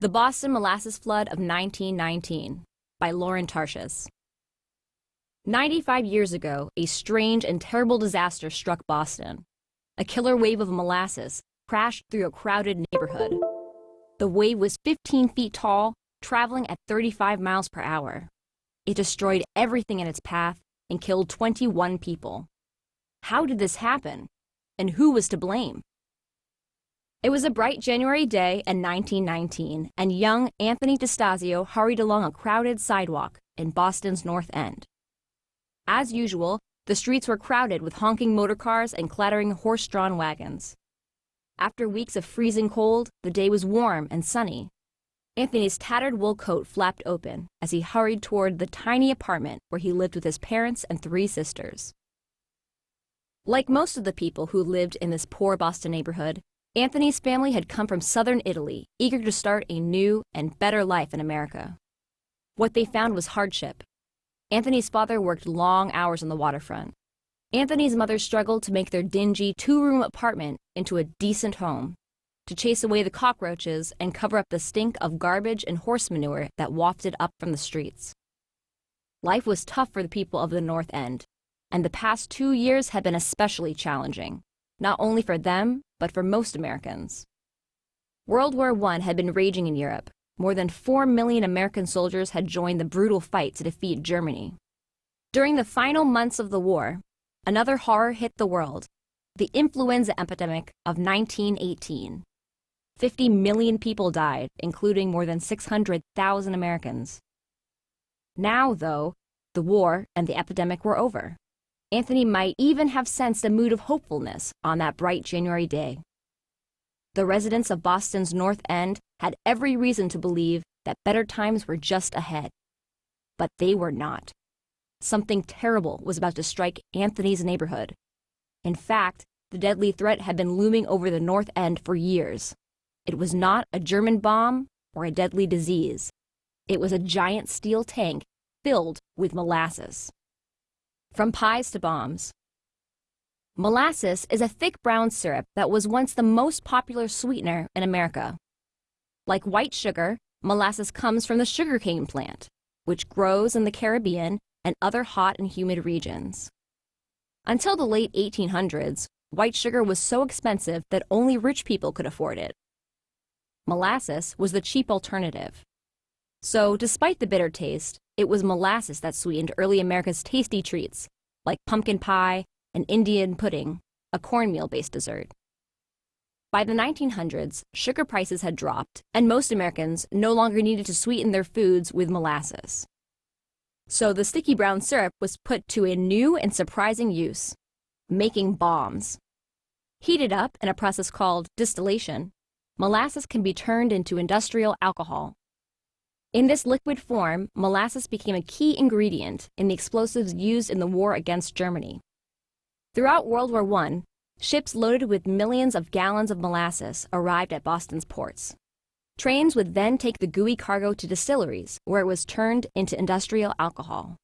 The Boston Molasses Flood of 1919 by Lauren Tarshis. 95 years ago, a strange and terrible disaster struck Boston. A killer wave of molasses crashed through a crowded neighborhood. The wave was 15 feet tall, traveling at 35 miles per hour. It destroyed everything in its path and killed 21 people. How did this happen? And who was to blame? It was a bright January day in 1919, and young Anthony DeStasio hurried along a crowded sidewalk in Boston's North End. As usual, the streets were crowded with honking motor cars and clattering horse-drawn wagons. After weeks of freezing cold, the day was warm and sunny. Anthony's tattered wool coat flapped open as he hurried toward the tiny apartment where he lived with his parents and 3 sisters. Like most of the people who lived in this poor Boston neighborhood, Anthony's family had come from southern Italy, eager to start a new and better life in America. What they found was hardship. Anthony's father worked long hours on the waterfront. Anthony's mother struggled to make their dingy 2-room apartment into a decent home, to chase away the cockroaches and cover up the stink of garbage and horse manure that wafted up from the streets. Life was tough for the people of the North End, and the past 2 years had been especially challenging, not only for them, but for most Americans. World War I had been raging in Europe. More than 4 million American soldiers had joined the brutal fight to defeat Germany. During the final months of the war, another horror hit the world, the influenza epidemic of 1918. 50 million people died, including more than 600,000 Americans. Now, though, the war and the epidemic were over. Anthony might even have sensed a mood of hopefulness on that bright January day. The residents of Boston's North End had every reason to believe that better times were just ahead. But they were not. Something terrible was about to strike Anthony's neighborhood. In fact, the deadly threat had been looming over the North End for years. It was not a German bomb or a deadly disease. It was a giant steel tank filled with molasses. From pies to bombs. Molasses is a thick brown syrup that was once the most popular sweetener in America. Like white sugar, molasses comes from the sugarcane plant, which grows in the Caribbean and other hot and humid regions. Until the late 1800s, white sugar was so expensive that only rich people could afford it. Molasses was the cheap alternative. So, despite the bitter taste, it was molasses that sweetened early America's tasty treats, like pumpkin pie and Indian pudding, a cornmeal-based dessert. By the 1900s, sugar prices had dropped, and most Americans no longer needed to sweeten their foods with molasses. So the sticky brown syrup was put to a new and surprising use, making bombs. Heated up in a process called distillation, molasses can be turned into industrial alcohol. In this liquid form, molasses became a key ingredient in the explosives used in the war against Germany. Throughout World War I, ships loaded with millions of gallons of molasses arrived at Boston's ports. Trains would then take the gooey cargo to distilleries, where it was turned into industrial alcohol.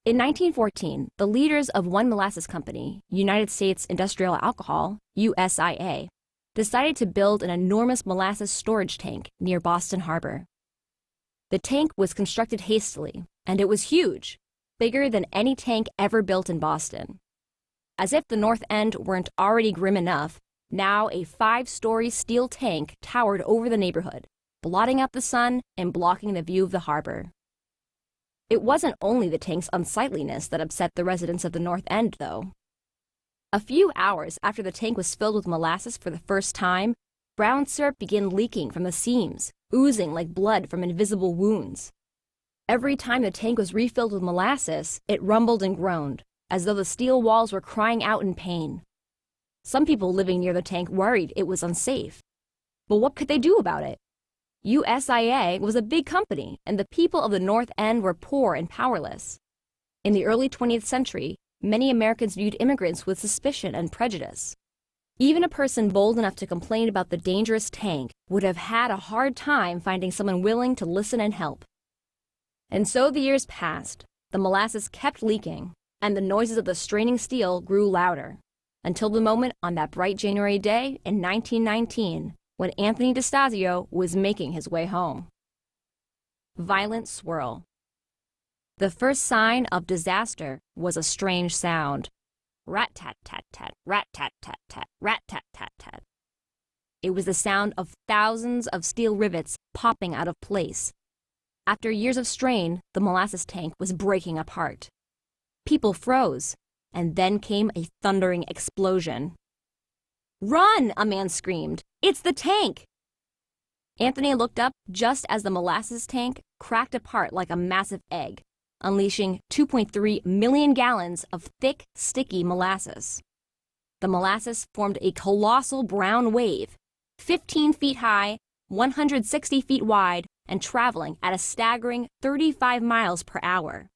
In 1914, the leaders of one molasses company, United States Industrial Alcohol, USIA, decided to build an enormous molasses storage tank near Boston Harbor. The tank was constructed hastily, and it was huge, bigger than any tank ever built in Boston. As if the North End weren't already grim enough, now a 5-story steel tank towered over the neighborhood, blotting out the sun and blocking the view of the harbor. It wasn't only the tank's unsightliness that upset the residents of the North End, though. A few hours after the tank was filled with molasses for the first time, brown syrup began leaking from the seams, oozing like blood from invisible wounds. Every time the tank was refilled with molasses, it rumbled and groaned, as though the steel walls were crying out in pain. Some people living near the tank worried it was unsafe. But what could they do about it? USIA was a big company, and the people of the North End were poor and powerless. In the early 20th century, many Americans viewed immigrants with suspicion and prejudice. Even a person bold enough to complain about the dangerous tank would have had a hard time finding someone willing to listen and help. And so the years passed. The molasses kept leaking, and the noises of the straining steel grew louder, until the moment on that bright January day in 1919 when Anthony DeStasio was making his way home. Violent swirl. The first sign of disaster was a strange sound. Rat-tat-tat-tat, rat-tat-tat-tat, rat-tat-tat-tat. It was the sound of thousands of steel rivets popping out of place. After years of strain, the molasses tank was breaking apart. People froze, and then came a thundering explosion. "Run!" a man screamed. "It's the tank!" Anthony looked up just as the molasses tank cracked apart like a massive egg, unleashing 2.3 million gallons of thick, sticky molasses. The molasses formed a colossal brown wave, 15 feet high, 160 feet wide, and traveling at a staggering 35 miles per hour.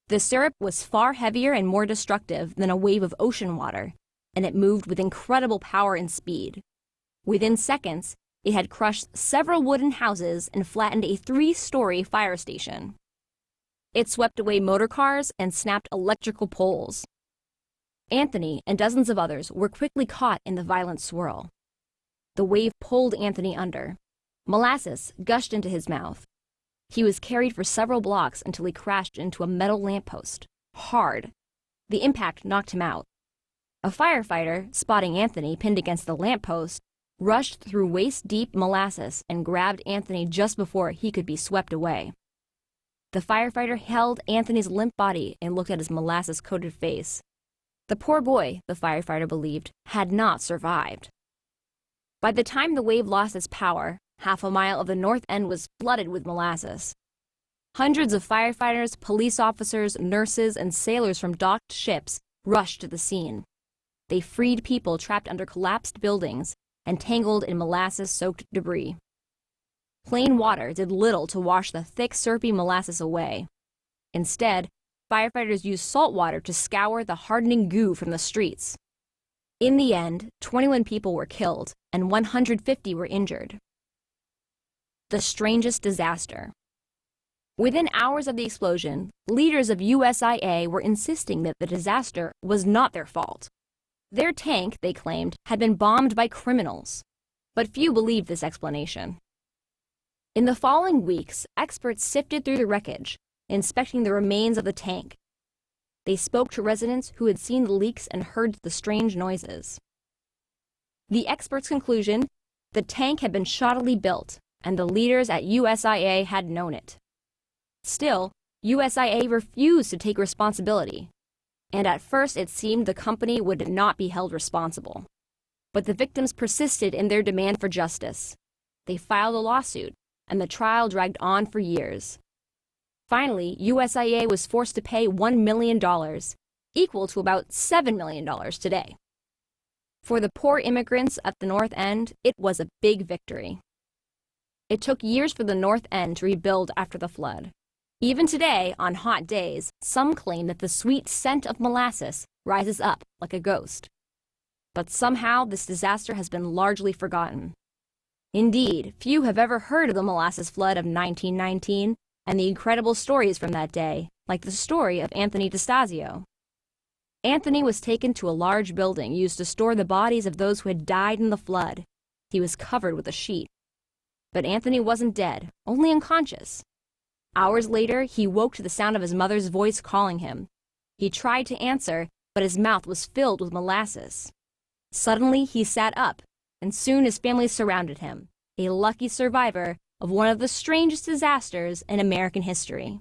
The syrup was far heavier and more destructive than a wave of ocean water, and it moved with incredible power and speed. Within seconds, it had crushed several wooden houses and flattened a 3-story fire station. It swept away motor cars and snapped electrical poles. Anthony and dozens of others were quickly caught in the violent swirl. The wave pulled Anthony under. Molasses gushed into his mouth. He was carried for several blocks until he crashed into a metal lamppost, hard. The impact knocked him out. A firefighter, spotting Anthony pinned against the lamppost, rushed through waist-deep molasses and grabbed Anthony just before he could be swept away. The firefighter held Anthony's limp body and looked at his molasses-coated face. The poor boy, the firefighter believed, had not survived. By the time the wave lost its power, half a mile of the north end was flooded with molasses. Hundreds of firefighters, police officers, nurses, and sailors from docked ships rushed to the scene. They freed people trapped under collapsed buildings and tangled in molasses-soaked debris. Plain water did little to wash the thick, syrupy molasses away. Instead, firefighters used salt water to scour the hardening goo from the streets. In the end, 21 people were killed and 150 were injured. The strangest disaster. Within hours of the explosion, leaders of USIA were insisting that the disaster was not their fault. Their tank, they claimed, had been bombed by criminals. But few believed this explanation. In the following weeks, experts sifted through the wreckage, inspecting the remains of the tank. They spoke to residents who had seen the leaks and heard the strange noises. The experts' conclusion: the tank had been shoddily built, and the leaders at USIA had known it. Still, USIA refused to take responsibility, and at first it seemed the company would not be held responsible. But the victims persisted in their demand for justice. They filed a lawsuit, and the trial dragged on for years. Finally, USIA was forced to pay $1 million, equal to about $7 million today. For the poor immigrants at the North End, it was a big victory. It took years for the North End to rebuild after the flood. Even today, on hot days, some claim that the sweet scent of molasses rises up like a ghost. But somehow this disaster has been largely forgotten. Indeed, few have ever heard of the molasses flood of 1919 and the incredible stories from that day, like the story of Anthony DeStasio. Anthony was taken to a large building used to store the bodies of those who had died in the flood. He was covered with a sheet. But Anthony wasn't dead, only unconscious. Hours later, he woke to the sound of his mother's voice calling him. He tried to answer, but his mouth was filled with molasses. Suddenly, he sat up, and soon his family surrounded him, a lucky survivor of one of the strangest disasters in American history.